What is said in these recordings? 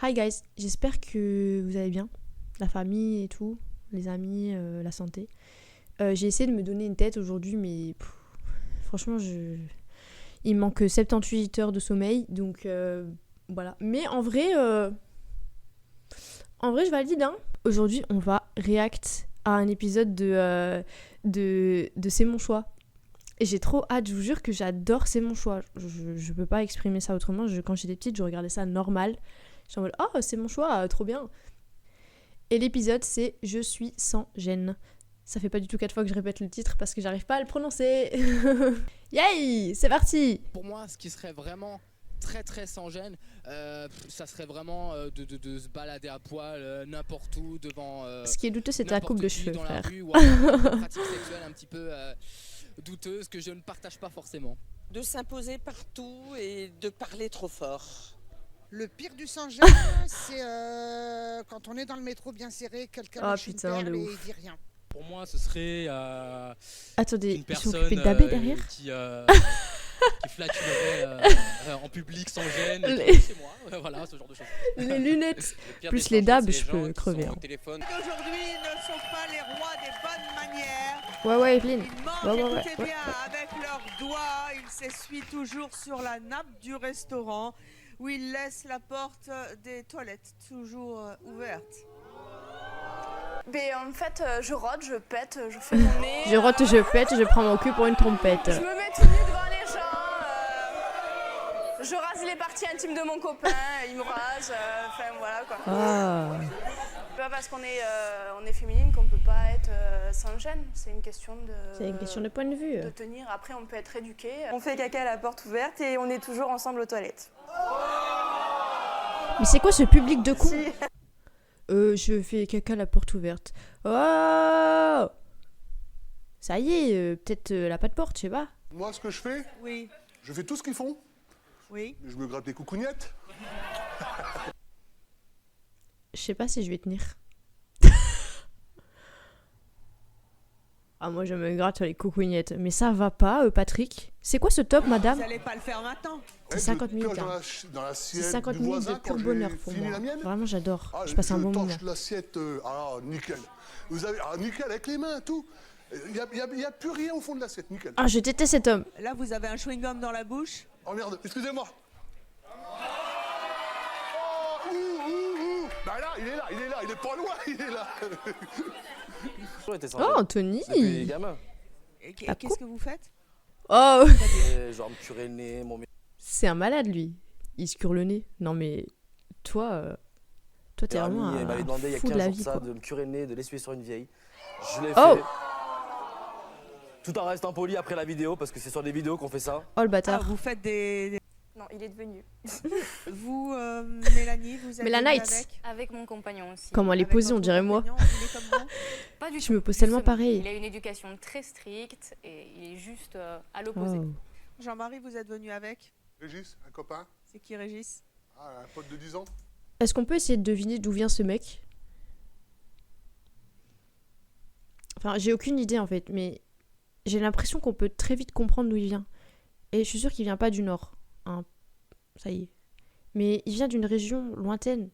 Hi guys, j'espère que vous allez bien, la famille et tout, les amis, la santé. J'ai essayé de me donner une tête aujourd'hui, mais franchement, il me manque 78 heures de sommeil, donc voilà. Mais en vrai, je valide. Hein. Aujourd'hui, on va react à un épisode de C'est mon choix. Et j'ai trop hâte, je vous jure que j'adore C'est mon choix. Je peux pas exprimer ça autrement. Quand j'étais petite, je regardais ça normal. J'étais en mode, oh, c'est mon choix, trop bien. Et l'épisode, c'est Je suis sans gêne. Ça fait pas du tout 4 fois que je répète le titre parce que j'arrive pas à le prononcer. Yay, c'est parti. Pour moi, ce qui serait vraiment très très sans gêne, ça serait vraiment de se balader à poil n'importe où devant. Ce qui est douteux, c'est ta coupe de cheveux, dans frère. La rue, ou une pratique sexuelle un petit peu douteuse que je ne partage pas forcément. De s'imposer partout et de parler trop fort. Le pire du sans-gêne, c'est quand on est dans le métro bien serré, quelqu'un lâche une perle et il dit rien. Pour moi, ce serait Attendez, une ils sont personne occupés de dabé derrière qui flatulerait en public sans gêne, Les- chez moi, voilà, ce genre de choses. Les lunettes, Le pire plus des les sans-gênes, dabs, c'est je les peux gens qui crever. sont Hein. au téléphone. Aujourd'hui ne sont pas les rois des bonnes manières. Ouais, Evelyne. Ils mangent, Ouais. écoutez bien, avec leurs doigts. Ils s'essuient toujours sur la nappe du restaurant où ils laissent la porte des toilettes toujours ouverte. Mais en fait, je rote, je pète, je fais mon nez. Je rote, je pète, je prends mon cul pour une trompette. Je me mets tout nu devant les gens. Je rase les parties intimes de mon copain, il me rase. Enfin voilà quoi. Ah. C'est pas parce qu'on est féminine qu'on peut pas être sans gêne. C'est une question de. C'est une question de point de vue. De tenir. Après, on peut être éduqué. On fait caca à la porte ouverte et on est toujours ensemble aux toilettes. Mais c'est quoi ce public de cons? Si. Je fais caca la porte ouverte. Oh! Ça y est, peut-être elle a pas de porte, je sais pas. Moi, ce que je fais, Oui, je fais tout ce qu'ils font. oui. Je me gratte les coucougnettes. Je sais pas si je vais tenir. Ah, moi je me gratte les coucougnettes. Mais ça va pas, Patrick? C'est quoi ce top, madame? Vous allez pas le faire maintenant. C'est 50 minutes. Dans Hein. dans C'est l'assiette 50 du minutes voisin, de pur quand bonheur j'ai pour fini moi. la mienne, Vraiment, j'adore. Je passe un bon moment. torche l'assiette, nickel. Vous avez, nickel, avec les mains, tout. Il y a plus rien au fond de l'assiette, nickel. Ah, je déteste cet homme. Là, vous avez un chewing-gum dans la bouche. Oh merde, excusez-moi. Oh, Bah là, il est pas loin, il est là. Oh, Anthony! Depuis gamin. Et La qu'est-ce que vous faites? Oh! Genre me curer le nez, mon C'est un malade, lui. Il se cure le nez. Non, mais toi t'es meilleur vraiment ami, il m'avait demandé il y a fou de 15 la jours vie, ça, quoi. de me curer le nez, de l'essuyer sur une vieille. Je l'ai Oh. fait. Tout en restant poli après la vidéo, parce que c'est sur des vidéos qu'on fait ça. Oh, le Ah, bâtard. vous faites des... Non, il est devenu. Vous, Mélanie, vous êtes Mélanite. venue avec Avec mon compagnon aussi. Comment elle est Avec posée, on votre dirait moi. compagnon, il est comme vous. Pas du Je tout. me pose tellement Justement. pareil. Il a une éducation très stricte et il est juste à l'opposé. Oh. Jean-Marie, vous êtes venu avec? Régis, un copain, C'est qui, Régis? un pote de 10 ans. Est-ce qu'on peut essayer de deviner d'où vient ce mec? Enfin, j'ai aucune idée en fait, mais j'ai l'impression qu'on peut très vite comprendre d'où il vient. Et je suis sûre qu'il vient pas du Nord. Hein. Ça y est. Mais il vient d'une région lointaine.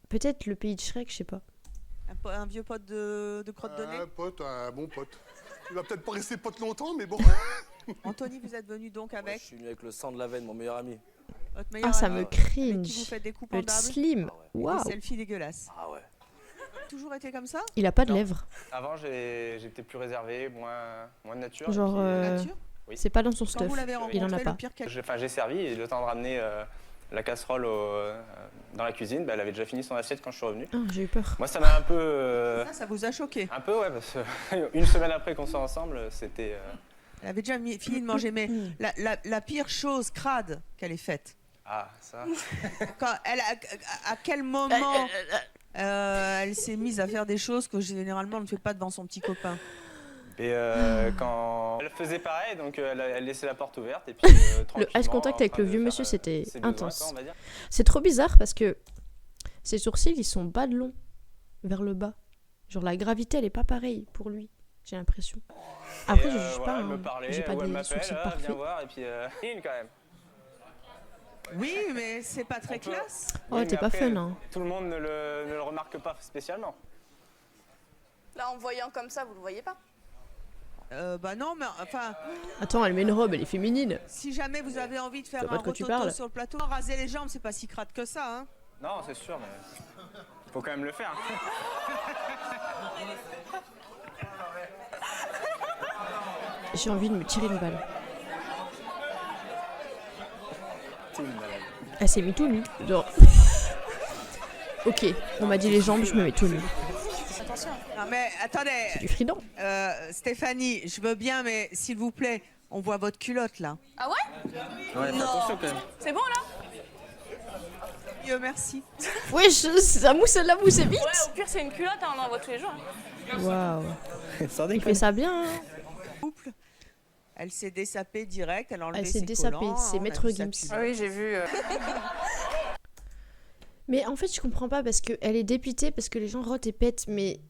Peut-être le pays de Shrek, je sais pas. Un vieux pote de crotte de nez? Un pote, un bon pote. Il va peut-être pas rester pote longtemps, mais bon. Anthony, vous êtes venu donc Moi, avec je suis venu avec le sang de la veine, mon meilleur ami. votre meilleur Ah, ça ami me avec qui vous cringe. faites des coupes Le pendables slim. Ah ouais. et Waouh. des selfies dégueulasses. Ah ouais. Toujours été comme ça? Il a pas de Non. lèvres. Avant, j'étais plus réservé, moins de nature. Genre, Nature? Oui. c'est pas dans son Quand stuff. vous l'avez Il en rencontré, a le pas. pire qu'elle... J'ai servi et le temps de ramener la casserole dans la cuisine, elle avait déjà fini son assiette quand je suis revenu. Ah, j'ai eu peur. Moi, ça m'a un peu... Ça vous a choqué. un peu, ouais, parce que une semaine après qu'on soit ensemble, c'était... Elle avait déjà fini de manger, mais la pire chose crade qu'elle ait faite, Ah, ça... quand elle à quel moment elle s'est mise à faire des choses que généralement on ne fait pas devant son petit copain? Et quand... Elle faisait pareil, donc elle laissait la porte ouverte et puis Le tranquillement, eye contact avec en train le de vieux faire, monsieur, c'était ses besoins, intense. quoi, on va dire. C'est trop bizarre parce que ses sourcils, ils sont bas de long vers le bas. Genre la gravité, elle est pas pareille pour lui, j'ai l'impression. Après, Et, je juge voilà, pas, elle me hein. parlait, J'ai pas ou elle des m'appelle, sourcils viens parfaits. voir, et puis... quand même. Oui, mais c'est pas très classe. Oh, Oui, t'es mais pas après, fun, hein. Tout le monde ne le remarque pas spécialement. Là, en me voyant comme ça, vous le voyez pas. Bah non, mais enfin, Attends, elle met une robe, elle est féminine. si jamais vous avez envie de faire Tu vois pas un de quoi tu rototo parles. sur le plateau, raser les jambes, c'est pas si crade que ça, hein. Non, c'est sûr, mais faut quand même le faire. J'ai envie de me tirer une balle. Elle s'est mis tout nu. Genre. Ok, on m'a dit les jambes, je me mets tout nu. Attention. Non mais attendez, C'est du frident. Stéphanie, je veux bien, mais s'il vous plaît, on voit votre culotte là. Ah ouais? Ouais, fais attention quand même. C'est bon là? Dieu merci. Ouais, ça mousse, la mousse, c'est vite. Ouais, au pire, c'est une culotte, hein, on en voit tous les jours. Waouh. Sans Il déconner. fait ça bien. Hein. Couple, elle s'est désapée direct, elle a enlevé Elle s'est ses désapée, collants, c'est on a Maître vu sa Gims. culotte. Ah oui, j'ai vu. Mais en fait, je comprends pas parce qu'elle est dépitée parce que les gens rotent et pètent, mais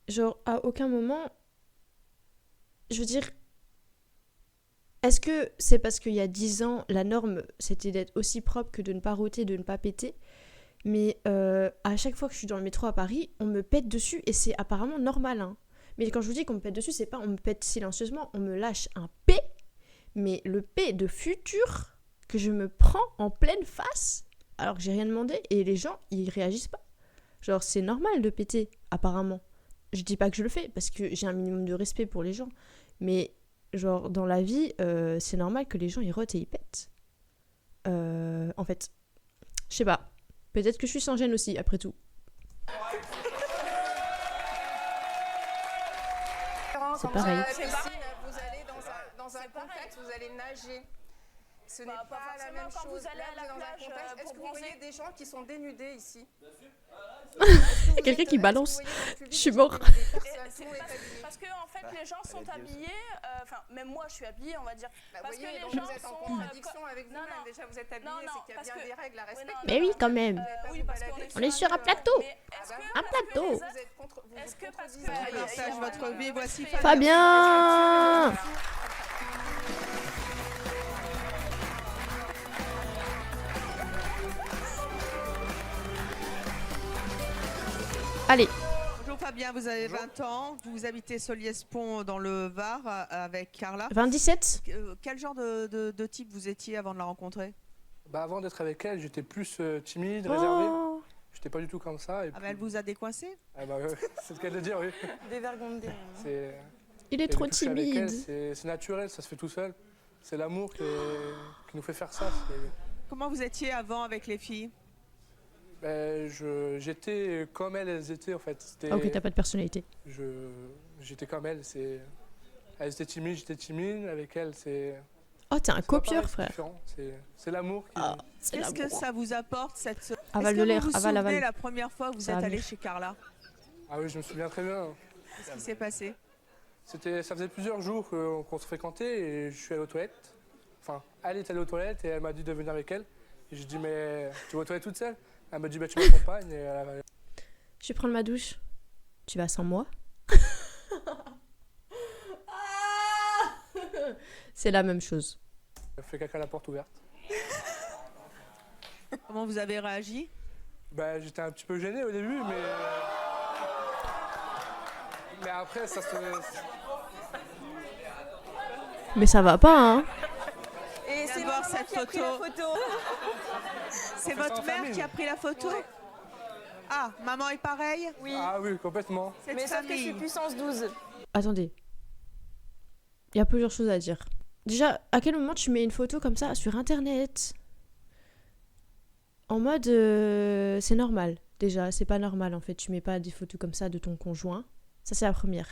genre à aucun moment. Je veux dire. Est-ce que c'est parce qu'il y a 10 ans, la norme c'était d'être aussi propre que de ne pas roter, de ne pas péter? Mais à chaque fois que je suis dans le métro à Paris, on me pète dessus et c'est apparemment normal. Hein. Mais quand je vous dis qu'on me pète dessus, c'est pas on me pète silencieusement, on me lâche un P, mais le P de futur que je me prends en pleine face alors que j'ai rien demandé et les gens ils réagissent pas. Genre c'est normal de péter apparemment. Je dis pas que je le fais parce que j'ai un minimum de respect pour les gens, mais genre dans la vie c'est normal que les gens ils rotent et ils pètent. En fait, je sais pas. Peut-être que je suis sans gêne aussi après tout. C'est pareil. Vous allez dans un contexte, vous allez nager. Ce n'est pas la même chose. Vous allez à la plage Est-ce pour que vous bronzer. voyez des gens qui sont dénudés ici? Il y a quelqu'un qui balance. Je suis mort. Parce que en fait les gens sont habillés, enfin même moi je suis habillée on va dire, Bah, parce voyez, que les donc gens vous êtes en sont contradiction avec non, vous-même. non. Déjà vous êtes habillés, Non, non, c'est qu'il y a parce bien que- des règles à respecter. Mais oui quand même. oui parce qu'on est On est sur un plateau. Mais est-ce que Un plateau. Vous êtes contre. Vous est-ce vous que parce que contredisez. Je partage votre vie, voici Fabien. Allez, Bonjour Fabien, vous avez 20 ans, vous habitez Soliès-Pont dans le Var avec Carla. 27. Quel genre de type vous étiez avant de la rencontrer? Bah avant d'être avec elle, j'étais plus timide, réservé. Oh. J'étais pas du tout comme ça. Et Ah puis... bah elle vous a décoincé? Ah bah ouais, c'est le cas de dire, oui. Dévergondé. C'est... Il est et trop depuis que je suis avec elle, timide. c'est naturel, ça se fait tout seul. C'est l'amour qui nous fait faire ça. Comment vous étiez avant avec les filles? J'étais comme elles étaient en fait. Ah, ok, t'as pas de personnalité. J'étais comme elles. Elles étaient timides, j'étais timide. Avec elles, c'est... Oh, t'es un c'est pas copieur, pareil, c'est frère. différent. C'est l'amour qui... Ah, c'est Qu'est-ce que l'amour. ça vous apporte cette... Aval Est-ce de que l'air, vous vous aval, souvenez aval. la première fois que vous Ça êtes va allé venir. chez Carla? Ah oui, je me souviens très bien. Qu'est-ce qui s'est passé? Ça faisait plusieurs jours qu'on se fréquentait et je suis allé aux toilettes. Enfin, elle est allée aux toilettes et elle m'a dit de venir avec elle. Et j'ai dit, mais tu vas aux toilettes toute seule? Elle m'a dit, bah tu m'accompagnes. Je vais prendre ma douche. Tu vas sans moi? C'est la même chose. Elle fait caca à la porte ouverte. Comment vous avez réagi? Bah j'étais un petit peu gêné au début, mais après ça se... Mais ça va pas, hein? Et Viens c'est voir maman cette qui a pris la photo. photo. C'est fait ça votre en mère famille. qui a pris la photo? Ah, maman est pareille? Oui. Ah oui, complètement. Cette Mais sauf que je suis famille. puissance 12. Attendez. Il y a plusieurs choses à dire. Déjà, à quel moment tu mets une photo comme ça sur internet? En mode c'est normal. Déjà, c'est pas normal en fait. Tu mets pas des photos comme ça de ton conjoint. Ça, c'est la première.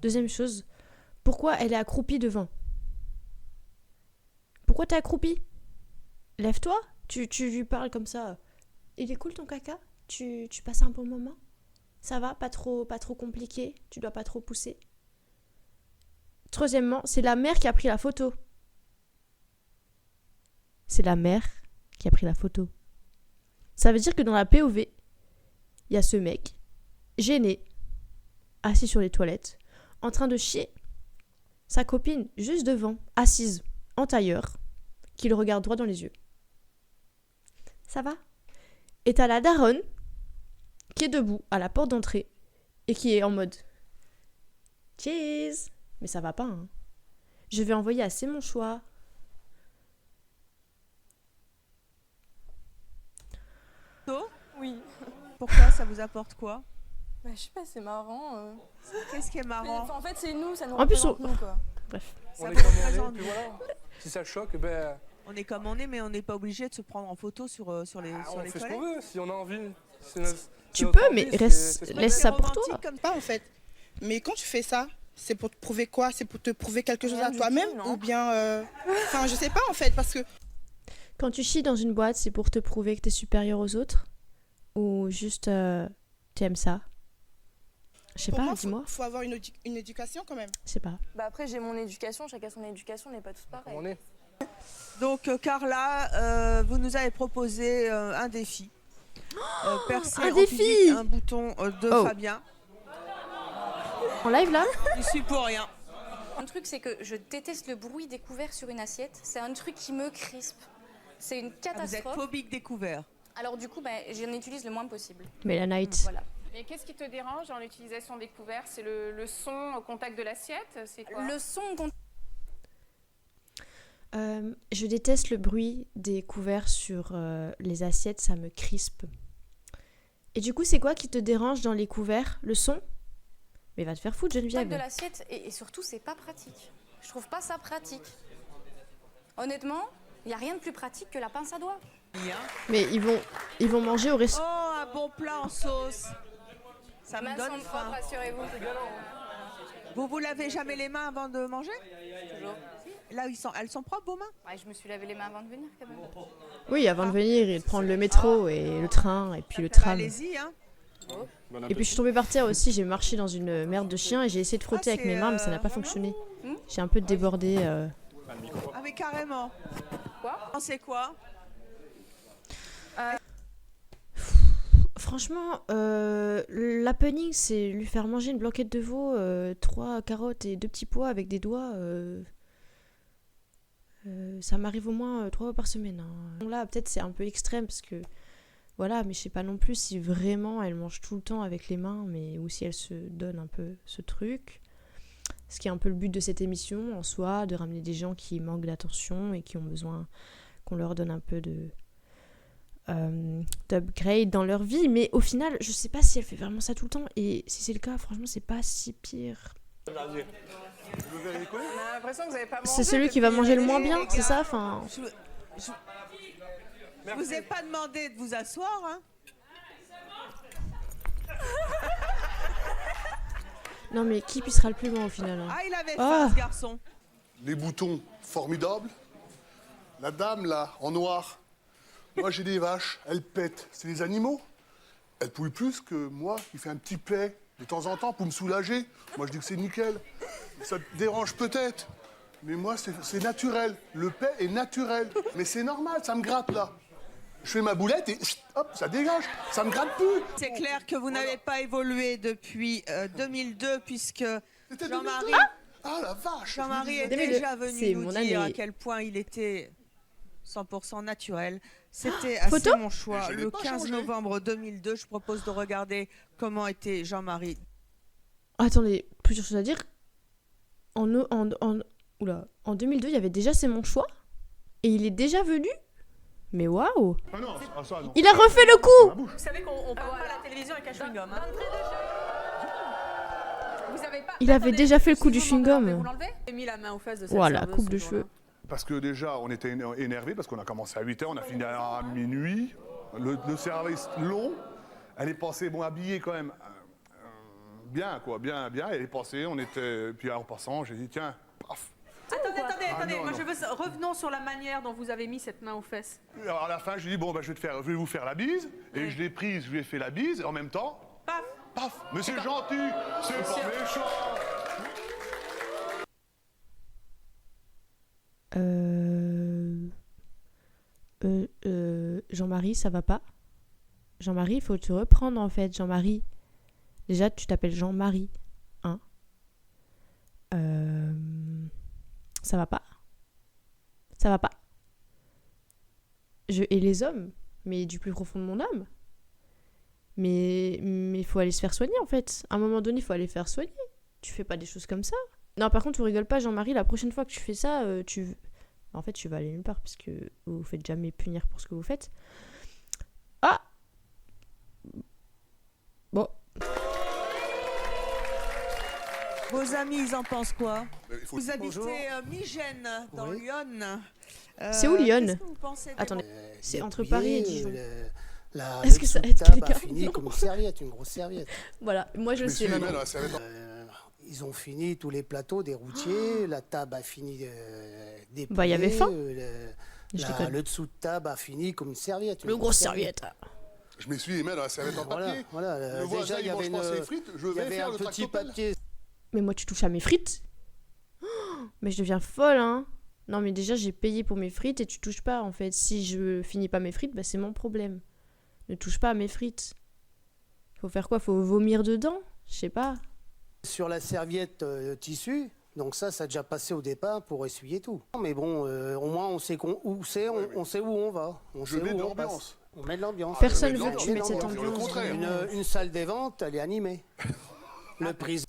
Deuxième chose, pourquoi elle est accroupie devant? Pourquoi t'es accroupie? Lève-toi. Tu lui parles comme ça. Il est cool ton caca? Tu passes un bon moment? Ça va? Pas trop compliqué? Tu dois pas trop pousser? Troisièmement, c'est la mère qui a pris la photo. C'est la mère qui a pris la photo. Ça veut dire que dans la POV, il y a ce mec, gêné, assis sur les toilettes, en train de chier. Sa copine, juste devant, assise, en tailleur, qui le regarde droit dans les yeux. Ça va? Et t'as la daronne qui est debout à la porte d'entrée et qui est en mode cheese. Mais ça va pas, hein. Je vais envoyer à C'est mon choix. Oui. Pourquoi? Ça vous apporte quoi? Bah, je sais pas, c'est marrant. Qu'est-ce qui est marrant? En fait, c'est nous, ça nous En plus, représente, nous, quoi. Bref. Ça On est vous comme on est, représente. puis voilà. Si ça choque, ben. On est comme on est, mais on n'est pas obligé de se prendre en photo sur les, on sur les fait ce toilettes. qu'on veut, si on a envie. Tu peux, mais laisse ça pour toi. Comme Pas en fait. Mais quand tu fais ça, c'est pour te prouver quoi? C'est pour te prouver quelque chose à toi-même? Ou bien. Enfin, je sais pas en fait, parce que. Quand tu chies dans une boîte, c'est pour te prouver que t'es supérieur aux autres? Ou juste t'aimes ça? Je sais Pour pas, moi, dis-moi. faut avoir une éducation quand même. Je sais pas. Bah après, j'ai mon éducation, chacun son éducation, on n'est pas tous pareils. On est. Donc Carla, vous nous avez proposé un défi. Percer un en défi public un bouton de Fabien. En live là? Je suis pour rien. Un truc, c'est que je déteste le bruit des couverts sur une assiette. C'est un truc qui me crispe. C'est une Vous êtes catastrophe. phobique des couverts. Alors du coup, j'en utilise le moins possible. Mais la night. Voilà. Et qu'est-ce qui te dérange dans l'utilisation des couverts? C'est le son au contact de l'assiette? C'est quoi? Le son au contact. Je déteste le bruit des couverts sur les assiettes, ça me crispe. Et du coup, c'est quoi qui te dérange dans les couverts? Le son? Mais va te faire foutre, Contact Geneviève. de l'assiette et surtout, c'est pas pratique. Je trouve pas ça pratique. Honnêtement, il y a rien de plus pratique que la pince à doigts. Mais ils vont manger au Oh, resto. un bon plat en sauce. Ça me Mains donne sont faim. propres, rassurez-vous. Vous lavez jamais les mains avant de manger? Toujours. Là, elles sont propres, vos mains? Ouais, je me suis lavé les mains avant de venir quand même. Oui, avant de venir et de prendre le métro et le train et puis le Bah, tram. allez-y, hein. Et puis je suis tombée par terre aussi, j'ai marché dans une merde de chien et j'ai essayé de frotter avec mes mains mais ça n'a pas fonctionné. J'ai un peu débordé. Ah mais carrément. Quoi? C'est quoi? Franchement, l'happening c'est lui faire manger une blanquette de veau, 3 carottes et 2 petits pois avec des doigts. Ça m'arrive au moins 3 fois par semaine. Hein. Là peut-être c'est un peu extrême parce que voilà, mais je sais pas non plus si vraiment elle mange tout le temps avec les mains, mais ou si elle se donne un peu ce truc. Ce qui est un peu le but de cette émission en soi, de ramener des gens qui manquent d'attention et qui ont besoin qu'on leur donne un peu d'upgrade dans leur vie. Mais au final, je sais pas si elle fait vraiment ça tout le temps. Et si c'est le cas, franchement, c'est pas si pire. On a l'impression que vous avez pas mangé. C'est celui qui va manger le moins bien, c'est ça enfin... Je vous ai pas demandé de vous asseoir, hein. Non mais qui pissera le plus loin au final hein. Ah, il avait faim, ce garçon. Les boutons, formidables. La dame, là, en noir. Moi, j'ai des vaches, elles pètent. C'est des animaux. Elles pouillent plus que moi, qui fais un petit paix de temps en temps pour me soulager. Moi, je dis que c'est nickel. Ça te dérange peut-être. Mais moi, c'est naturel. Le paix est naturel. Mais c'est normal, ça me gratte, là. Je fais ma boulette et hop, ça dégage. Ça me gratte plus. C'est clair que vous n'avez pas évolué depuis 2002, puisque Jean-Marie... Ah la vache! Jean-Marie est 2002. déjà venu C'est nous mon dire année. à quel point il était 100% naturel. C'était à Photo C'est mon choix. Je l'ai Le pas 15 changé. novembre 2002, je propose de regarder était Jean-Marie. Attendez, plusieurs choses à dire. En 2002, il y avait déjà C'est mon choix. Et il est déjà venu. Mais waouh! Ah non, ça, non. Il a refait le coup! Vous savez qu'on parle pas à la télévision avec un chewing-gum. Hein. Vous avez pas... Il avait déjà fait le coup du chewing-gum. Vous l'enlevez? J'ai mis la main aux fesses de cette Voilà, serveuse coupe ce de jour-là. cheveux. Parce que déjà, on était énervés parce qu'on a commencé à 8h, on a fini à minuit. Le service long. Elle est passée, bon, habillée quand même. Bien, quoi, bien. Elle est passée, on était... Puis en passant, j'ai dit, tiens, paf. Attendez, non, moi non. je veux... Revenons sur la manière dont vous avez mis cette main aux fesses. Alors à la fin, je lui ai dit, bon, bah, je vais vous faire la bise. Et je l'ai prise, je lui ai fait la bise. Et en même temps, Paf! paf. Mais c'est gentil, c'est pas méchant. Jean-Marie, ça va pas? Jean-Marie, il faut te reprendre en fait, Jean-Marie. Déjà, tu t'appelles Jean-Marie, hein? Ça va pas? Ça va pas? Et les hommes, mais du plus profond de mon âme. Mais il faut aller se faire soigner en fait. À un moment donné, il faut aller faire soigner. Tu fais pas des choses comme ça. Non, par contre, tu rigoles pas, Jean-Marie, la prochaine fois que tu fais ça, en fait, tu vas aller nulle part parce que vous vous faites jamais punir pour ce que vous faites. Ah! Bon. Vos amis, ils en pensent quoi? Vous Bonjour. habitez Migène, dans Lyon. C'est où Lyon? Qu'est-ce que vous pensez des- Attendez, c'est entre Paris et Dijon. Est-ce que ça aide quelqu'un? a fini comme une serviette, une grosse serviette. Voilà, moi je sais maintenant. Ils ont fini tous les plateaux des routiers, la table a fini des Bah, il y avait faim. Le dessous de table a fini comme une serviette. Le gros serviette. Je m'essuie les mains dans la serviette en papier. Voilà, Le voisin, déjà il y il avait mange pas ses frites, je vais faire un le petit tractopelle. papier. Mais moi, tu touches à mes frites? Oh, mais je deviens folle, hein. Non, mais déjà, j'ai payé pour mes frites et tu touches pas, en fait. Si je finis pas mes frites, bah, c'est mon problème. Ne touche pas à mes frites. Faut faire quoi? Faut vomir dedans? Je sais pas. Sur la serviette tissu, donc ça a déjà passé au départ pour essuyer tout. Mais bon, au moins on sait où c'est, on sait où on va. Je mets de l'ambiance. On met de l'ambiance. Personne veut que tu mettes cette ambiance. Une salle des ventes, elle est animée. Le prix.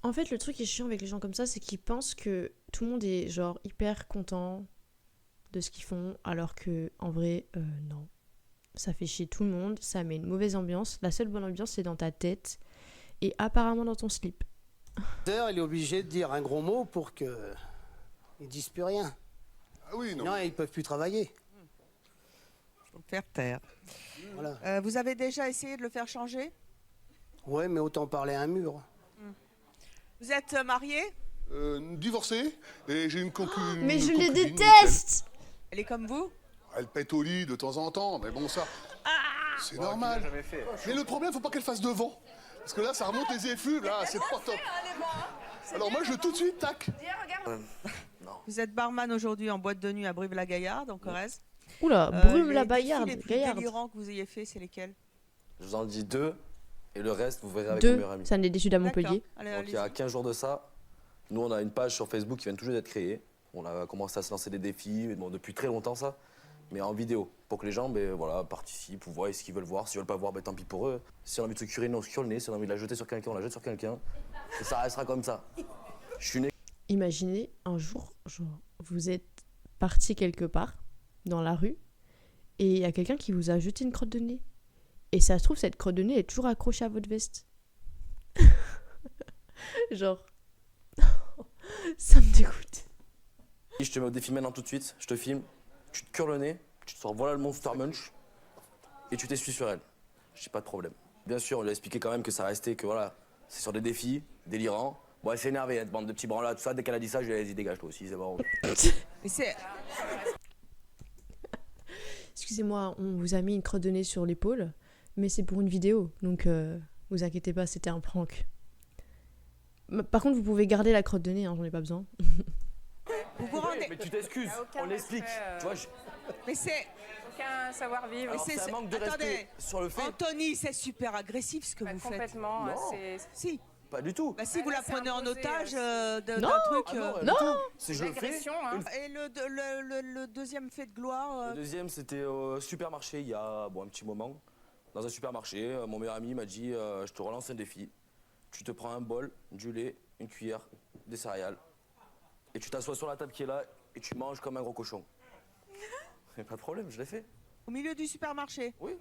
En fait, le truc qui est chiant avec les gens comme ça, c'est qu'ils pensent que tout le monde est genre hyper content de ce qu'ils font, alors que en vrai, non. Ça fait chier tout le monde, ça met une mauvaise ambiance. La seule bonne ambiance, c'est dans ta tête et apparemment dans ton slip. Il est obligé de dire un gros mot pour que ils disent plus rien. Ah oui, non. Non, ils peuvent plus travailler. Faut faire taire. Voilà. Vous avez déjà essayé de le faire changer? Ouais, mais autant parler à un mur. Vous êtes marié? Divorcé, et j'ai une concubine. Mais je les déteste! Elle est comme vous? Elle pète au lit de temps en temps, mais bon, ça, c'est normal. Mais le problème, faut pas qu'elle fasse devant. Parce que là, ça remonte les effluves, là, c'est pas top. Alors moi, je tout de suite, tac. Vous êtes barman aujourd'hui en boîte de nuit à Brive-la-Gaillarde, en Corrèze. Oula, Les Brive-la-Gaillarde, défis les plus Gaillarde. délirants que vous ayez fait, c'est lesquels? Je vous en dis 2, et le reste, vous verrez avec 2, mon meilleur ami. ça en est des sud à Montpellier. D'accord. Allez, Donc il y a 15 jours de ça, nous on a une page sur Facebook qui vient tout juste d'être créée. On a commencé à se lancer des défis, bon, depuis très longtemps ça, mais en vidéo, pour que les gens voilà, participent ou voient ce qu'ils veulent voir. S'ils veulent pas voir, tant pis pour eux. Si on a envie de se curer, on se cure le nez. Si on a envie de la jeter sur quelqu'un, on la jette sur quelqu'un. Et ça restera comme ça. Je suis né. Imaginez un jour, genre, vous êtes parti quelque part, dans la rue, et il y a quelqu'un qui vous a jeté une crotte de nez. Et ça se trouve, cette crotte de nez est toujours accrochée à votre veste. Genre, ça me dégoûte. Je te mets au défi maintenant tout de suite, je te filme, tu te cures le nez, tu te sors voilà le Monster Munch, et tu t'essuies sur elle. J'ai pas de problème. Bien sûr, on lui a expliqué quand même que ça restait, que voilà, c'est sur des défis délirants. Bon, elle s'est énervée, cette bande de petits branlas, tout ça. Dès qu'elle a dit ça, je lui ai dit, dégage toi aussi, c'est bon. Mais c'est... Excusez-moi, on vous a mis une crotte de nez sur l'épaule, mais c'est pour une vidéo, donc vous inquiétez pas, c'était un prank. Par contre, vous pouvez garder la crotte de nez, hein, j'en ai pas besoin. Vous vous rendez... Mais tu t'excuses, on l'explique. Tu vois, Mais c'est... Aucun savoir-vivre. Alors, c'est un manque de respect sur le fait. Anthony, c'est super agressif ce que vous faites. Complètement. Non. Si. Pas du tout. Bah si vous la prenez en otage d'un Non. truc... Non, si je le fais. Et le deuxième fait de gloire Le deuxième, c'était au supermarché il y a un petit moment. Dans un supermarché, mon meilleur ami m'a dit je te relance un défi. Tu te prends un bol, du lait, une cuillère, des céréales. Et tu t'assois sur la table qui est là et tu manges comme un gros cochon. Pas de problème, je l'ai fait. Au milieu du supermarché? Oui.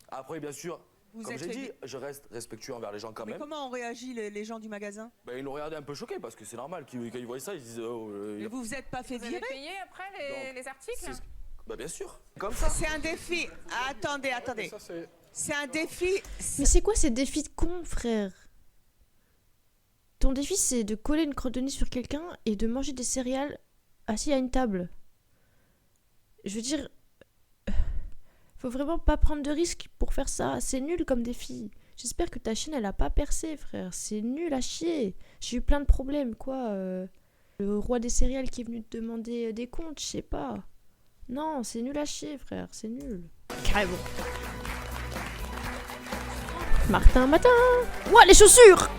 Après, bien sûr, comme j'ai dit, je reste respectueux envers les gens quand Mais même. comment ont réagi les gens du magasin? Ben, ils nous regardaient un peu choqués parce que c'est normal quand ils voient ça, ils disent Mais vous vous êtes pas fait Vous avez virer? payé après les articles? Bah bien sûr, comme ça. C'est un défi. Attendez. C'est un défi. Mais c'est quoi ces défis de con, frère? Ton défi, c'est de coller une crotte de nez sur quelqu'un et de manger des céréales assis à une table. Je veux dire, faut vraiment pas prendre de risques pour faire ça. C'est nul comme défi. J'espère que ta chaîne, elle a pas percé, frère. C'est nul à chier. J'ai eu plein de problèmes, quoi. Le roi des céréales qui est venu te demander des comptes, je sais pas. Non, c'est nul à chier, frère. C'est nul. Carrément. Martin Matin. Ouah, les chaussures!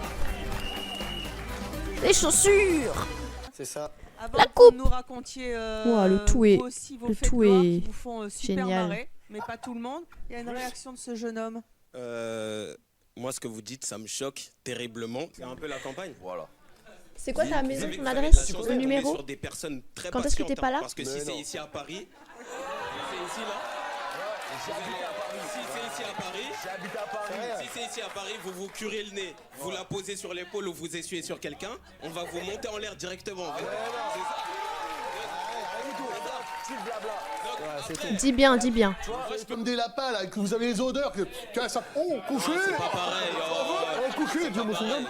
Les chaussures! C'est ça. Avant La que coupe! vous nous racontiez Ouah, le tout est, vous aussi vos le faits de tout gloire est qui vous font super génial. marrer. mais pas tout le monde. Il y a une réaction de ce jeune homme. Moi, ce que vous dites, ça me choque terriblement. C'est un peu la campagne. Voilà. C'est quoi ta maison, ton adresse, le numéro? Sur des personnes très Quand est-ce que t'es patientes, pas là? Parce que si c'est ici à Paris, c'est ici là. Si c'est ici à Paris, j'habite à Paris. Si c'est ici à Paris, vous vous curez le nez, vous la posez sur l'épaule ou vous essuyez sur quelqu'un, on va vous monter en l'air directement. C'est ça. Dis bien, dis bien. C'est comme des lapins là, que vous avez les odeurs. Ça... Oh, couché. C'est pas pareil. Oh, couché, je me souviens.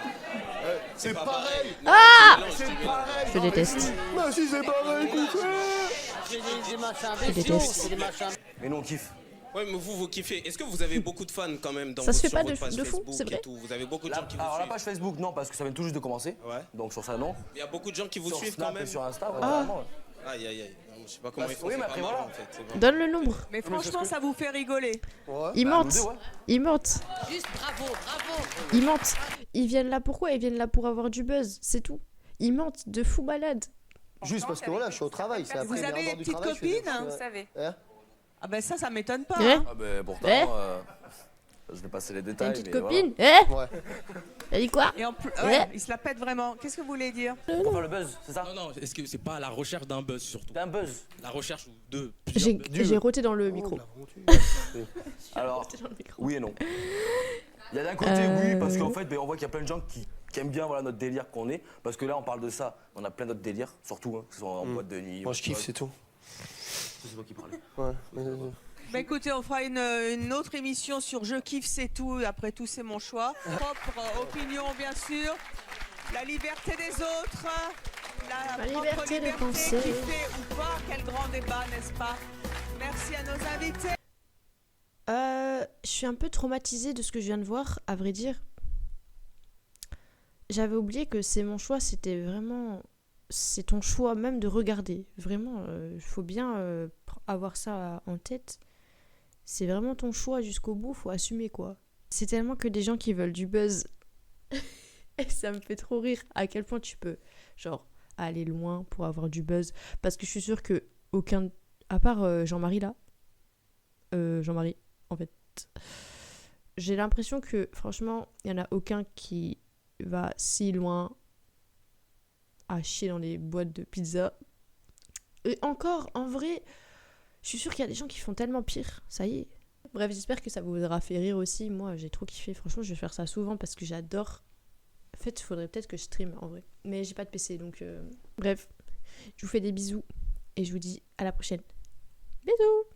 C'est pareil. Ah, c'est pareil. je déteste. Mais si c'est pareil, couché. Je déteste. Mais nous on kiffe. Ouais, mais vous kiffez. Est-ce que vous avez beaucoup de fans quand même Ça se fait sur pas votre page de fou, Facebook c'est vrai. et tout? Vous avez beaucoup de gens qui vous Alors la suivent. page Facebook, non, parce que ça vient tout juste de commencer. Ouais. Donc sur ça, non. Il y a beaucoup de gens qui vous Sur suivent Snap quand même. et sur Insta, ouais, Ah. vraiment, ouais. Aïe aïe aïe. Non, je sais pas comment ils font. oui, c'est mais pas après, marrant, voilà. en fait. C'est bon. Donne le nombre. Mais franchement, ça vous fait rigoler. Ils mentent. Ils mentent. Juste bravo, bravo. Ils mentent. Ils viennent là pourquoi? Ils viennent là pour avoir du buzz, c'est tout. Ils mentent de fou malade. Juste parce que voilà, je suis au travail. C'est Vous après avez des du petites travail, je fais copines? des- Vous savez. Hein Ah ben ça m'étonne pas. Eh hein. Ah ben pourtant, Eh je vais passer les T'as détails. une petite mais copine? voilà. Eh Ouais. T'as dit quoi? Et en plus, Eh ouais, il se la pète vraiment. Qu'est-ce que vous voulez dire? Pour faire le buzz, c'est ça? Non, non, est-ce que c'est pas la recherche d'un buzz surtout? D'un buzz. La recherche de plusieurs buzz. J'ai roté dans le micro. Alors, oui et non. Il y a d'un côté, oui, parce qu'en fait, ben, on voit qu'il y a plein de gens qui aiment bien voilà, notre délire qu'on est. Parce que là, on parle de ça. On a plein d'autres délires, surtout, hein, que ce soit en boîte de nuit. Moi, je kiffe, c'est tout. Je sais pas qui parlait. Ouais. Bah écoutez, on fera une autre émission sur Je kiffe, c'est tout. Après tout, c'est mon choix. Propre opinion, bien sûr. La liberté des autres. La Ma propre liberté de liberté, penser. kiffer ou pas. Quel grand débat, n'est-ce pas? Merci à nos invités. Je suis un peu traumatisée de ce que je viens de voir, à vrai dire. J'avais oublié que c'est mon choix, c'était vraiment... C'est ton choix même de regarder. Vraiment, il faut bien avoir ça en tête. C'est vraiment ton choix jusqu'au bout, faut assumer quoi. C'est tellement que des gens qui veulent du buzz. Et ça me fait trop rire à quel point tu peux, genre, aller loin pour avoir du buzz. Parce que je suis sûre que aucun... À part Jean-Marie là. Jean-Marie, en fait. J'ai l'impression que, franchement, il n'y en a aucun qui va si loin à chier dans les boîtes de pizza. Et encore, en vrai, je suis sûre qu'il y a des gens qui font tellement pire. Ça y est. Bref, j'espère que ça vous aura fait rire aussi. Moi, j'ai trop kiffé. Franchement, je vais faire ça souvent parce que j'adore. En fait, il faudrait peut-être que je stream, en vrai. Mais j'ai pas de PC, donc... Bref, je vous fais des bisous. Et je vous dis à la prochaine. Bisous!